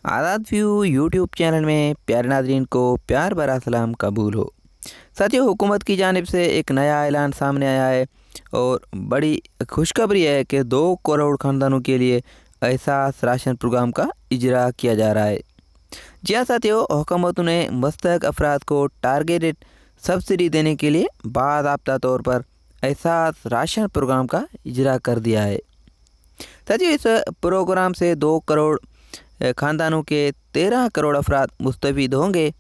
आज़ाद view YouTube channel में प्यारे नाज़रीन को प्यार भरा सलाम कबूल हो। साथियों, हुकूमत की जानिब से एक नया ऐलान सामने आया है और बड़ी खुशखबरी है कि 2 करोड़ ख़ानदानों के लिए एहसास राशन प्रोग्राम का इजरा किया जा रहा है। जी हाँ साथियों, हुकूमत ने मुस्तहक अफराद को टारगेटेड सब्सिडी देने के लिए बाज़ाब्ता तौर पर एहसास राशन प्रोग्राम का इजरा कर दिया है। साथियों, इस प्रोग्राम से 2 करोड़ ख़ानदानों के 13 करोड़ अफराद मुस्तफ़ीद होंगे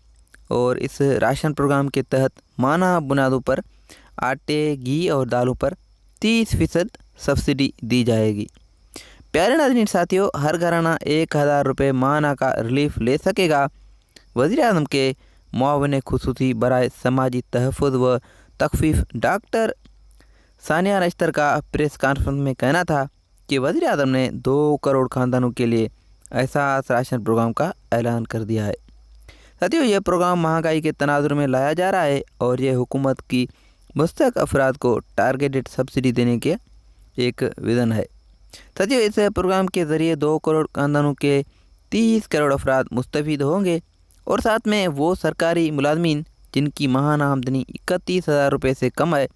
और इस राशन प्रोग्राम के तहत माना बुनियादों पर आटे, घी और दालों पर 30% सब्सिडी दी जाएगी। प्यारे नाज़रीन साथियों, हर घराना 1000 रुपये माना का रिलीफ ले सकेगा। वज़ीर-ए-आज़म के मुआविन खुसूसी बराए समाजी तहफ़्फ़ुज़ व तख़फ़ीफ़ डॉक्टर सानिया नश्तर का प्रेस कॉन्फ्रेंस में कहना था कि वज़ीर-ए-आज़म ने 2 करोड़ ख़ानदानों के लिए एहसास राशन प्रोग्राम का ऐलान कर दिया है। साथियों, यह प्रोग्राम महंगाई के तनाज़ुर में लाया जा रहा है और यह हुकूमत की मुस्तहक अफराद को टारगेटेड सब्सिडी देने के एक विज़न है। साथियों, इस प्रोग्राम के ज़रिए 2 करोड़ ख़ानदानों के 30 करोड़ अफराद मुस्तफ़ीद होंगे और साथ में वो सरकारी मुलाज़मीन जिनकी माहाना आमदनी 31,000 रुपये से कम है,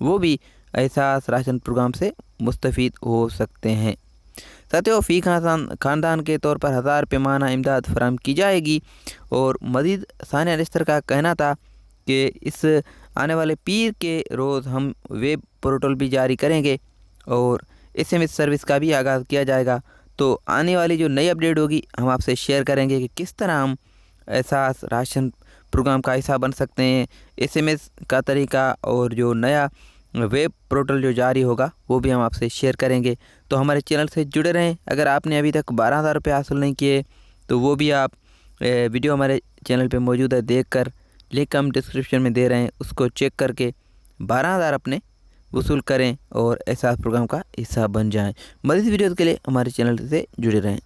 वो भी एहसास राशन प्रोग्राम से मुस्तफ़ीद हो सकते हैं। साथियों, फ़ी ख़ानदान के तौर पर 1000 रुपये माना इमदाद फराहम की जाएगी और मज़ीद सानिया नश्तर का कहना था कि इस आने वाले पीर के रोज़ हम वेब पोर्टल भी जारी करेंगे और SMS सर्विस का भी आगाज़ किया जाएगा। तो आने वाली जो नई अपडेट होगी हम आपसे शेयर करेंगे कि किस तरह हम एहसास राशन प्रोग्राम का हिस्सा बन सकते हैं। SMS का तरीका और जो नया वेब पोर्टल जो जारी होगा वो भी हम आपसे शेयर करेंगे। तो हमारे चैनल से जुड़े रहें। अगर आपने अभी तक 12,000 रुपये हासिल नहीं किए तो वो भी आप वीडियो हमारे चैनल पे मौजूद है, देखकर लिंक हम डिस्क्रिप्शन में दे रहे हैं, उसको चेक करके 12,000 अपने वसूल करें और एहसास प्रोग्राम का हिस्सा बन जाएं। मज़ीद वीडियोज़ के लिए हमारे चैनल से जुड़े रहें।